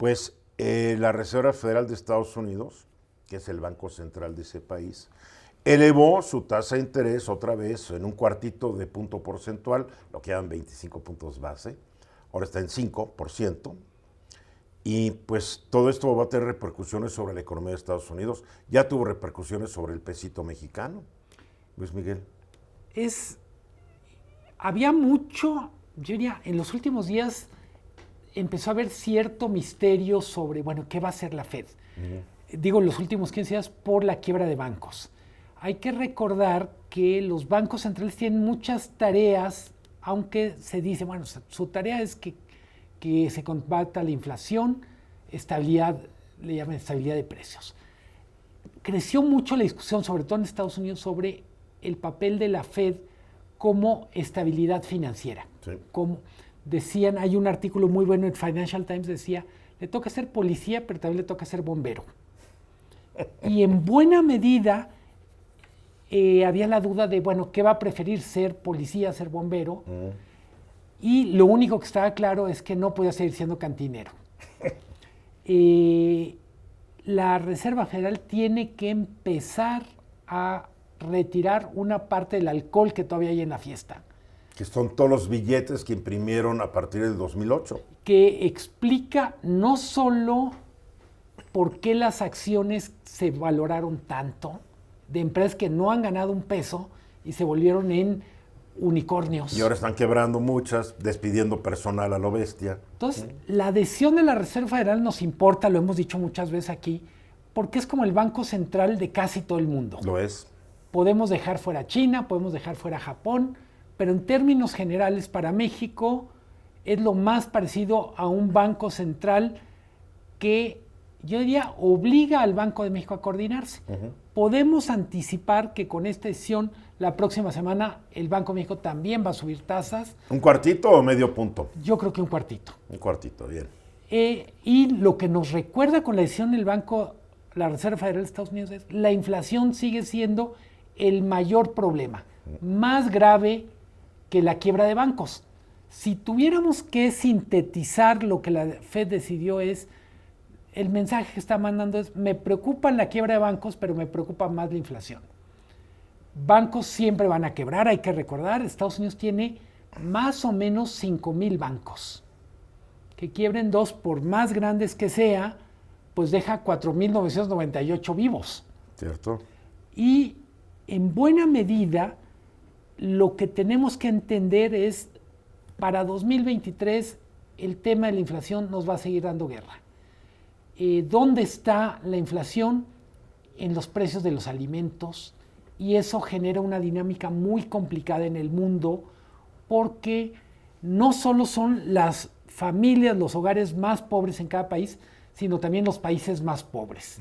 Pues la Reserva Federal de Estados Unidos, que es el banco central de ese país, elevó su tasa de interés otra vez en un cuartito de punto porcentual, lo que llaman 25 puntos base, ahora está en 5%, y pues todo esto va a tener repercusiones sobre la economía de Estados Unidos. Ya tuvo repercusiones sobre el pesito mexicano, Luis Miguel. Había mucho, yo diría, en los últimos días empezó a haber cierto misterio sobre, bueno, ¿qué va a hacer la Fed? Digo, en los últimos 15 días por la quiebra de bancos. Hay que recordar que los bancos centrales tienen muchas tareas, aunque se dice, bueno, su tarea es que se combata la inflación, estabilidad, le llaman estabilidad de precios. Creció mucho la discusión, sobre todo en Estados Unidos, sobre el papel de la Fed como estabilidad financiera. Sí. Como decían, hay un artículo muy bueno en Financial Times, decía, le toca ser policía, pero también le toca ser bombero. Y en buena medida había la duda de, bueno, ¿qué va a preferir, ser policía, ser bombero? Y lo único que estaba claro es que no podía seguir siendo cantinero. La Reserva Federal tiene que empezar a retirar una parte del alcohol que todavía hay en la fiesta. Que son todos los billetes que imprimieron a partir del 2008. Que explica no solo por qué las acciones se valoraron tanto, de empresas que no han ganado un peso y se volvieron en unicornios. Y ahora están quebrando muchas, despidiendo personal a lo bestia. Entonces, la adhesión de la Reserva Federal nos importa, lo hemos dicho muchas veces aquí, porque es como el banco central de casi todo el mundo. Lo es. Podemos dejar fuera China, podemos dejar fuera Japón, pero en términos generales para México es lo más parecido a un banco central que yo diría obliga al Banco de México a coordinarse. Podemos anticipar que con esta decisión la próxima semana el Banco de México también va a subir tasas. ¿Un cuartito o medio punto? Yo creo que un cuartito. Un cuartito, bien. Y lo que nos recuerda con la decisión del Banco, la Reserva Federal de Estados Unidos, es la inflación sigue siendo el mayor problema, más grave que la quiebra de bancos. Si tuviéramos que sintetizar lo que la Fed decidió es, el mensaje que está mandando es, me preocupa la quiebra de bancos, pero me preocupa más la inflación. Bancos siempre van a quebrar, hay que recordar, Estados Unidos tiene más o menos 5,000 bancos. Que quiebren dos, por más grandes que sea, pues deja 4,998 vivos. ¿Cierto? Y en buena medida, lo que tenemos que entender es, para 2023, el tema de la inflación nos va a seguir dando guerra. ¿Dónde está la inflación? En los precios de los alimentos, y eso genera una dinámica muy complicada en el mundo, porque no solo son las familias, los hogares más pobres en cada país, sino también los países más pobres.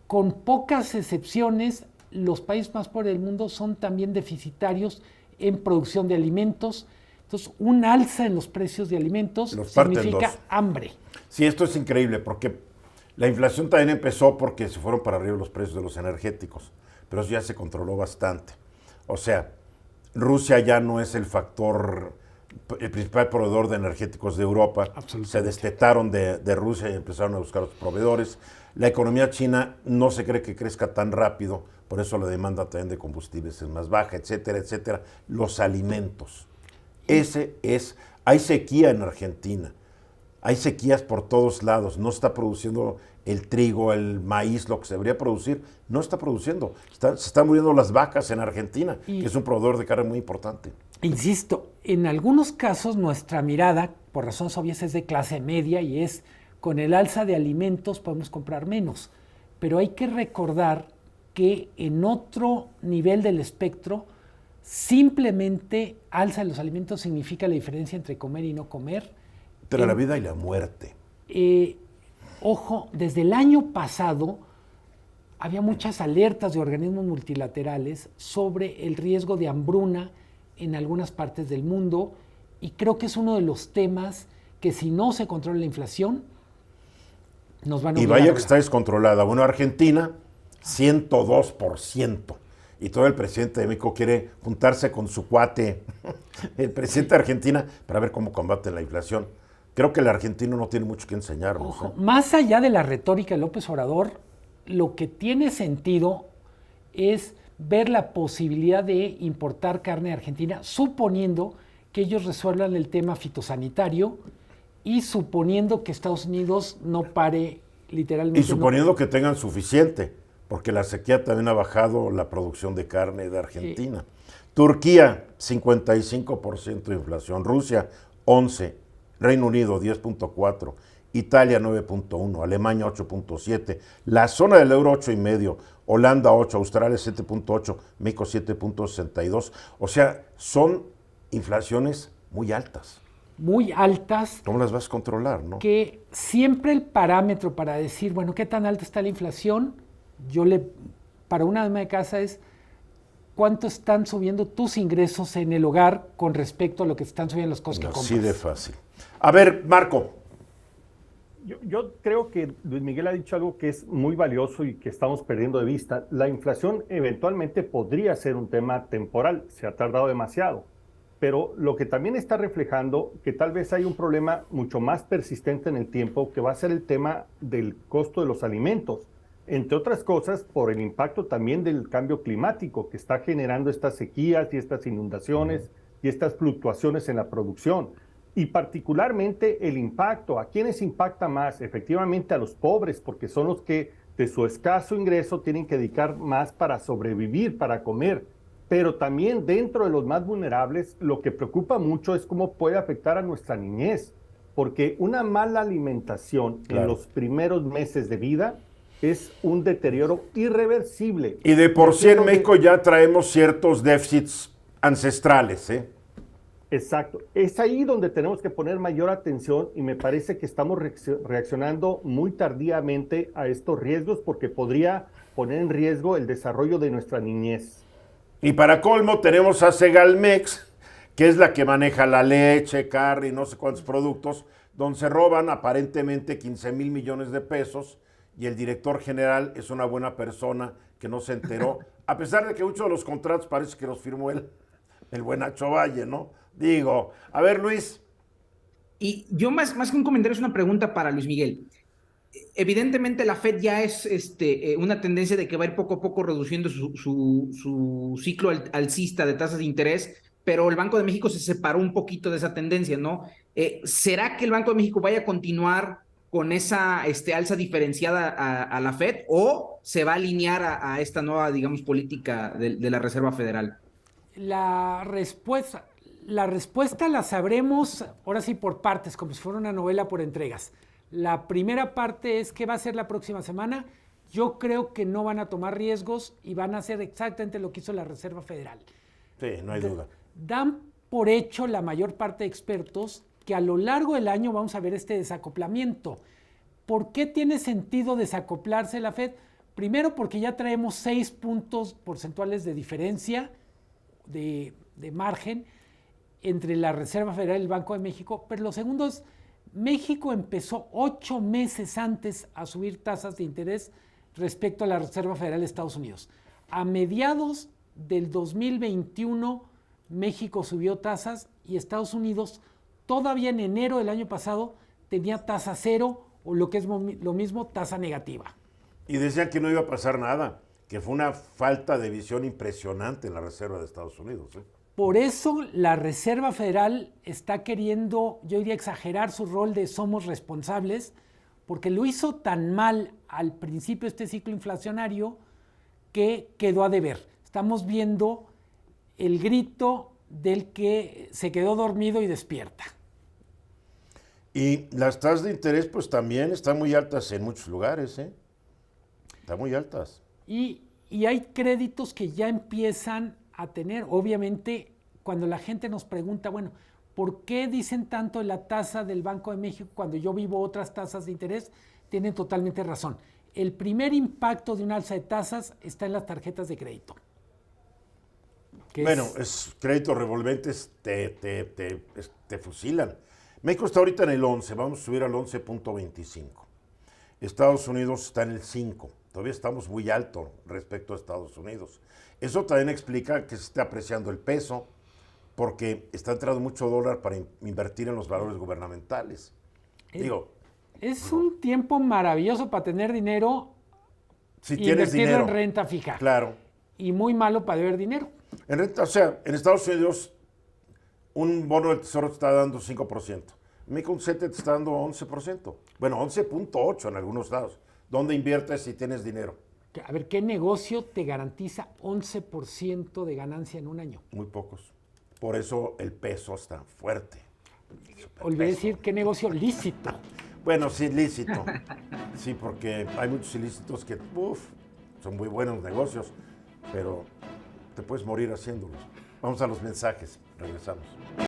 Con pocas excepciones, los países más pobres del mundo son también deficitarios en producción de alimentos. Entonces, un alza en los precios de alimentos significa hambre. Sí, esto es increíble, porque la inflación también empezó porque se fueron para arriba los precios de los energéticos, pero eso ya se controló bastante. O sea, Rusia ya no es el principal proveedor de energéticos de Europa. Se destetaron de Rusia y empezaron a buscar otros proveedores. La economía china no se cree que crezca tan rápido, por eso la demanda también de combustibles es más baja, etcétera, etcétera. Los alimentos. Hay sequía en Argentina. Hay sequías por todos lados, no está produciendo el trigo, el maíz, lo que se debería producir, no está produciendo. Se están muriendo las vacas en Argentina, que es un proveedor de carne muy importante. Insisto, en algunos casos nuestra mirada, por razones obvias, es de clase media y es, con el alza de alimentos podemos comprar menos. Pero hay que recordar que en otro nivel del espectro, simplemente alza de los alimentos significa la diferencia entre comer y no comer. Entre la vida y la muerte. Ojo, desde el año pasado había muchas alertas de organismos multilaterales sobre el riesgo de hambruna en algunas partes del mundo, y creo que es uno de los temas que, si no se controla la inflación, nos van a obligar. Y vaya que está descontrolada. Bueno, Argentina, 102%. Y todo el presidente de México quiere juntarse con su cuate, el presidente de Argentina, para ver cómo combate la inflación. creo que el argentino no tiene mucho que enseñarnos. Ojo, más allá de la retórica de López Obrador, lo que tiene sentido es ver la posibilidad de importar carne argentina, suponiendo que ellos resuelvan el tema fitosanitario y suponiendo que Estados Unidos no pare literalmente. Y suponiendo que tengan suficiente, porque la sequía también ha bajado la producción de carne de Argentina. Turquía, 55% de inflación. Rusia, 11%. Reino Unido, 10.4%. Italia, 9.1%. Alemania, 8.7%. La zona del euro, 8.5%. Holanda, 8%. Australia, 7.8%. México, 7.62%. O sea, son inflaciones muy altas. Muy altas. ¿Cómo las vas a controlar, no? Que siempre el parámetro para decir, bueno, ¿qué tan alta está la inflación? Para una ama de casa es cuánto están subiendo tus ingresos en el hogar con respecto a lo que están subiendo los costos que compras. Así de fácil. A ver, Marco. Yo creo que Luis Miguel ha dicho algo que es muy valioso y que estamos perdiendo de vista. La inflación eventualmente podría ser un tema temporal, se ha tardado demasiado, pero lo que también está reflejando que tal vez hay un problema mucho más persistente en el tiempo, que va a ser el tema del costo de los alimentos, entre otras cosas por el impacto también del cambio climático que está generando estas sequías y estas inundaciones y estas fluctuaciones en la producción. Y particularmente el impacto, ¿a quiénes impacta más? Efectivamente a los pobres, porque son los que de su escaso ingreso tienen que dedicar más para sobrevivir, para comer. Pero también dentro de los más vulnerables, lo que preocupa mucho es cómo puede afectar a nuestra niñez, porque una mala alimentación en los primeros meses de vida es un deterioro irreversible. Y de por sí en México ya traemos ciertos déficits ancestrales, ¿eh? Exacto. Es ahí donde tenemos que poner mayor atención y me parece que estamos reaccionando muy tardíamente a estos riesgos porque podría poner en riesgo el desarrollo de nuestra niñez. Y para colmo tenemos a Segalmex, que es la que maneja la leche, carne y no sé cuántos productos, donde se roban aparentemente 15,000 millones de pesos y el director general es una buena persona que no se enteró, a pesar de que muchos de los contratos parece que los firmó el buen Nacho Valle, ¿no? Digo, a ver, Luis. Y yo más que un comentario, es una pregunta para Luis Miguel. Evidentemente la Fed ya es una tendencia de que va a ir poco a poco reduciendo su ciclo alcista de tasas de interés, pero el Banco de México se separó un poquito de esa tendencia, ¿no? ¿Será que el Banco de México vaya a continuar con esa alza diferenciada a la Fed o se va a alinear a esta nueva, digamos, política de la Reserva Federal? La respuesta la sabremos ahora sí por partes, como si fuera una novela por entregas. La primera parte es qué va a ser la próxima semana. Yo creo que no van a tomar riesgos y van a hacer exactamente lo que hizo la Reserva Federal. Sí, no hay duda. Dan por hecho la mayor parte de expertos que a lo largo del año vamos a ver este desacoplamiento. ¿Por qué tiene sentido desacoplarse la Fed? Primero porque ya traemos 6 puntos porcentuales de diferencia de margen entre la Reserva Federal y el Banco de México, pero lo segundo es, México empezó 8 meses antes a subir tasas de interés respecto a la Reserva Federal de Estados Unidos. A mediados del 2021, México subió tasas y Estados Unidos todavía en enero del año pasado tenía tasa cero o lo que es lo mismo, tasa negativa. Y decían que no iba a pasar nada, que fue una falta de visión impresionante en la Reserva de Estados Unidos, ¿eh? Por eso la Reserva Federal está queriendo, yo diría, exagerar su rol de somos responsables, porque lo hizo tan mal al principio de este ciclo inflacionario que quedó a deber. Estamos viendo el grito del que se quedó dormido y despierta. Y las tasas de interés pues también están muy altas en muchos lugares, ¿eh? Están muy altas. Y hay créditos que ya empiezan a tener, obviamente, cuando la gente nos pregunta, bueno, ¿por qué dicen tanto de la tasa del Banco de México cuando yo vivo otras tasas de interés? Tienen totalmente razón. El primer impacto de un alza de tasas está en las tarjetas de crédito. Bueno, es créditos revolventes te fusilan. México está ahorita en el 11, vamos a subir al 11.25. Estados Unidos está en el 5. Todavía estamos muy alto respecto a Estados Unidos. Eso también explica que se esté apreciando el peso, porque está entrando mucho dólar para invertir en los valores gubernamentales. Digo, Es un tiempo maravilloso para tener dinero si e tienes invertirlo dinero. en renta fija. Claro. Y muy malo para deber dinero. O sea, en Estados Unidos un bono del tesoro te está dando 5%. En México un CETE te está dando 11%. Bueno, 11.8 en algunos lados. ¿Dónde inviertes si tienes dinero? A ver, ¿qué negocio te garantiza 11% de ganancia en un año? Muy pocos. Por eso el peso es tan fuerte. Olvidé decir qué negocio lícito. Bueno, sí, lícito. Sí, porque hay muchos ilícitos que, son muy buenos negocios, pero te puedes morir haciéndolos. Vamos a los mensajes. Regresamos.